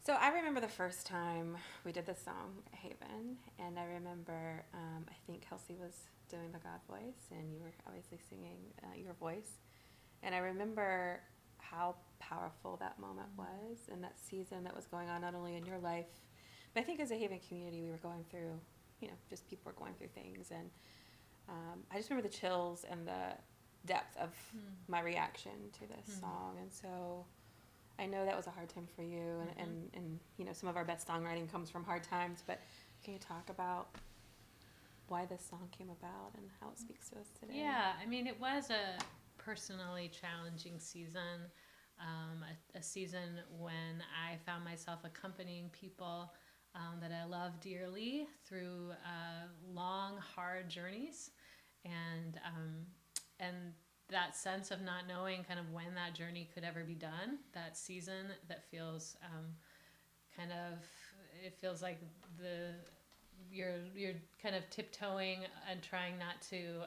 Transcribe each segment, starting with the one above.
So I remember the first time we did this song at Haven, and I remember I think Kelsey was doing the God voice, and you were obviously singing your voice. And I remember how powerful that moment was, and that season that was going on not only in your life, but I think as a Haven community, we were going through, just people were going through things, and I just remember the chills and the depth of my reaction to this song, and so I know that was a hard time for you, and some of our best songwriting comes from hard times, but can you talk about why this song came about and how it speaks to us today? Yeah, I mean, it was a personally challenging season, a season when I found myself accompanying people that I love dearly through long, hard journeys, and and that sense of not knowing kind of when that journey could ever be done, that season that feels kind of, it feels like you're kind of tiptoeing and trying not to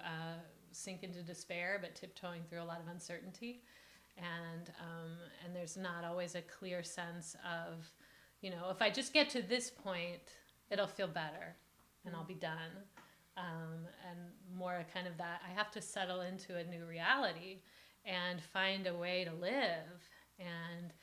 sink into despair, but tiptoeing through a lot of uncertainty, and there's not always a clear sense of, if I just get to this point, it'll feel better, and I'll be done. And more kind of that I have to settle into a new reality and find a way to live. And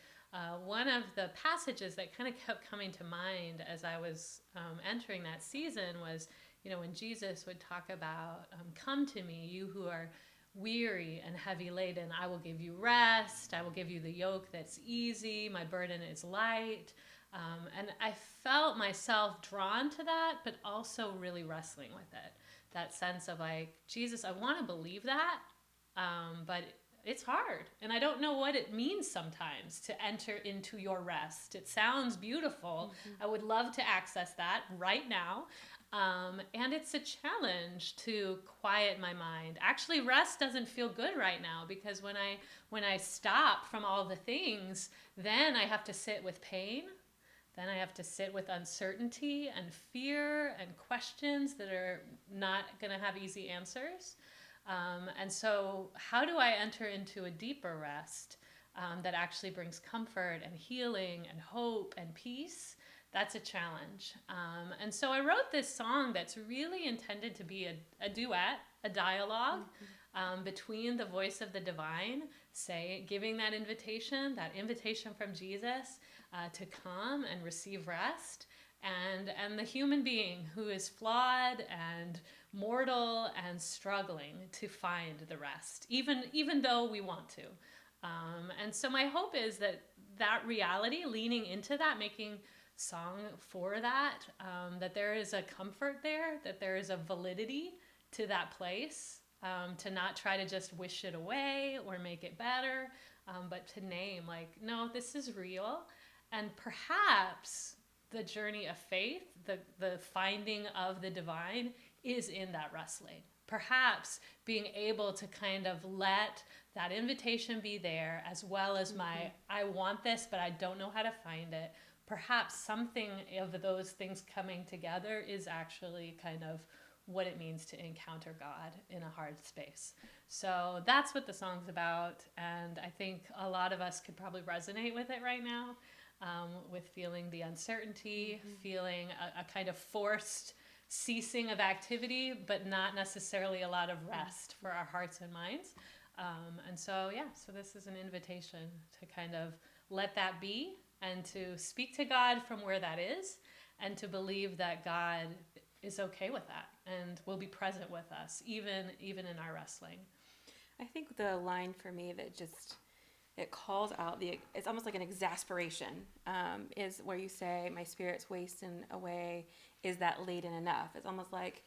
one of the passages that kind of kept coming to mind as I was entering that season was, when Jesus would talk about, come to me, you who are weary and heavy laden, I will give you rest. I will give you the yoke that's easy. My burden is light. And I felt myself drawn to that, but also really wrestling with it. That sense of like, Jesus, I want to believe that, but it's hard. And I don't know what it means sometimes to enter into your rest. It sounds beautiful. I would love to access that right now. And it's a challenge to quiet my mind. Actually, rest doesn't feel good right now, because when I stop from all the things, then I have to sit with pain. Then I have to sit with uncertainty and fear and questions that are not going to have easy answers. And so how do I enter into a deeper rest that actually brings comfort and healing and hope and peace? That's a challenge. And so I wrote this song that's really intended to be a duet, a dialogue between the voice of the divine, giving that invitation from Jesus to come and receive rest, and the human being who is flawed and mortal and struggling to find the rest, even though we want to. And so my hope is that reality, leaning into that, making song for that, that there is a comfort there, that there is a validity to that place, to not try to just wish it away or make it better, but to name, like, no, this is real. And perhaps the journey of faith, the finding of the divine, is in that wrestling. Perhaps being able to kind of let that invitation be there, as well as my, I want this, but I don't know how to find it. Perhaps something of those things coming together is actually kind of what it means to encounter God in a hard space. So that's what the song's about. And I think a lot of us could probably resonate with it right now. With feeling the uncertainty, feeling a kind of forced ceasing of activity, but not necessarily a lot of rest for our hearts and minds. And so this is an invitation to kind of let that be, and to speak to God from where that is, and to believe that God is okay with that and will be present with us, even in our wrestling. I think the line for me that just, it calls out it's almost like an exasperation, is where you say, my spirit's wasting away, is that laden enough? It's almost like,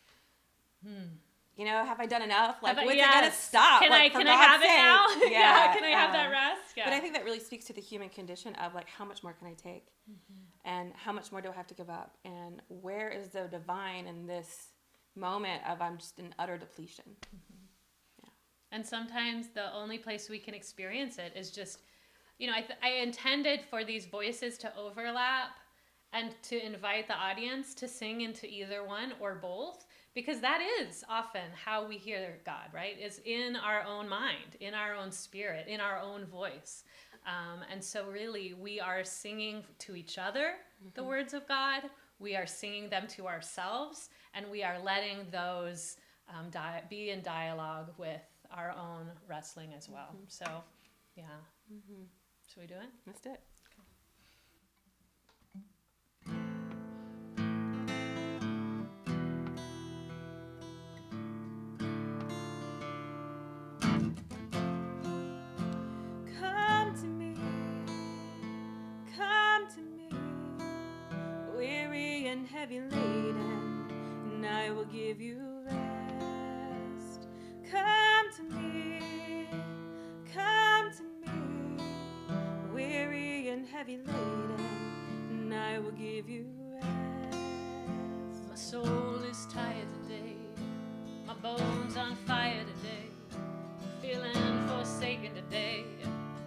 have I done enough? Like, when's it gonna stop? Can like, I have it now? Yeah. Can I have that rest? Yeah. But I think that really speaks to the human condition of, like, how much more can I take? And how much more do I have to give up? And where is the divine in this moment of I'm just in utter depletion? And sometimes the only place we can experience it is just, I intended for these voices to overlap and to invite the audience to sing into either one or both, because that is often how we hear God, right? Is in our own mind, in our own spirit, in our own voice. And so really we are singing to each other the words of God. We are singing them to ourselves, and we are letting those be in dialogue with our own wrestling as well. So, yeah. Should we do it? Let's do it. Come to me, weary and heavy laden, and I will give you rest. Come to me, weary and heavy laden, and I will give you rest. My soul is tired today, my bones on fire today, feeling forsaken today.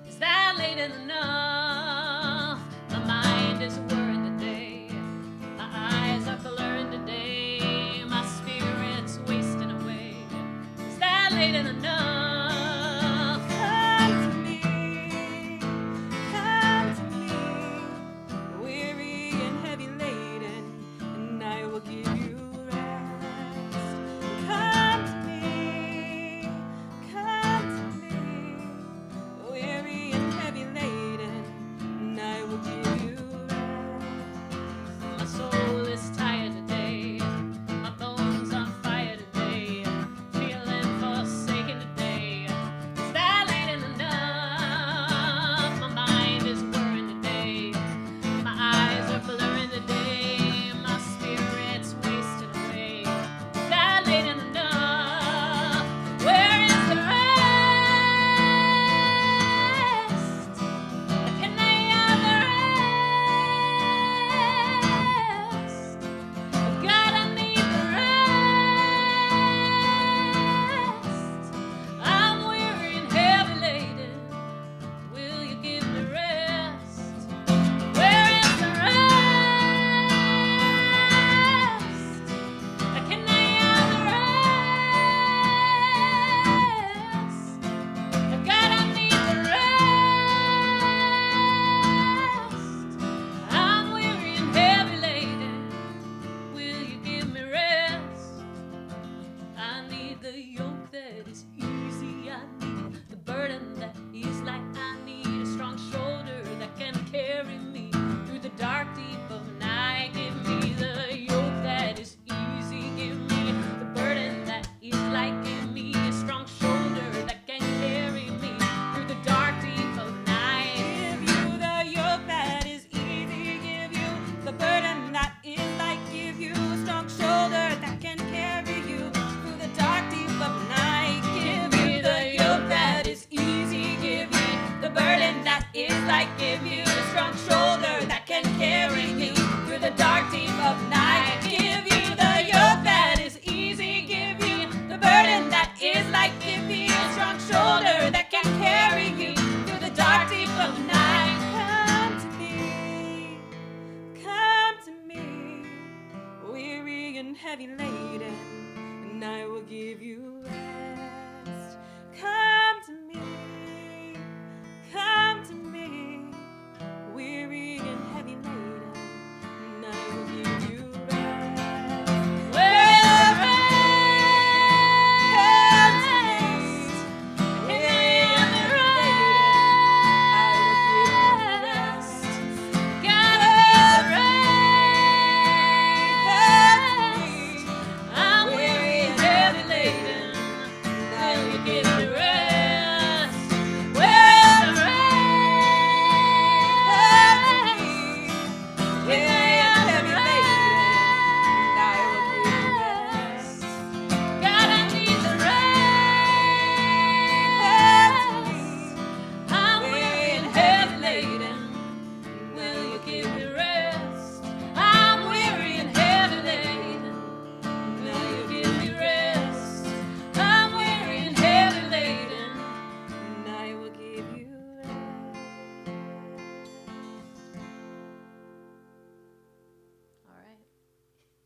Is that late enough? My mind is whirring today, my eyes are blurring today, my spirit's wasting away. Is that late enough? Come to me, weary and heavy laden, and I will give you rest. Come to me, weary and heavy laden, and I will give you rest. My soul is tired today, my bones on fire today, feeling forsaken today. Is that late enough? My mind is whirring today, my eyes are blurring today, my spirit's wasting away. Is that late enough? Where is the rest? Can I have the rest? God, I need the rest. I'm weary and heavy laden. Will you give me rest? Where is the rest? Can I have the rest? God, I need the rest. I'm weary and heavy laden. Will you give me rest? I need the yoke that is easy. I need the burden that is light. I need a strong shoulder that can carry me through the dark deep of night. Give me the yoke that is easy. Give me the burden that is light. Give me a strong shoulder that can carry me through the dark deep of night. Give you the yoke that is easy, give you the burden that is light, give you a strong shoulder that can carry you through the dark deep of night. Give me the yoke that is easy, give you the burden that is light, give you a strong shoulder that can carry you through the dark deep of night. Give you the yoke that is easy, give you the burden that is light, give you a strong shoulder that can carry you through the dark deep of night. Come to me, weary and heavy laden.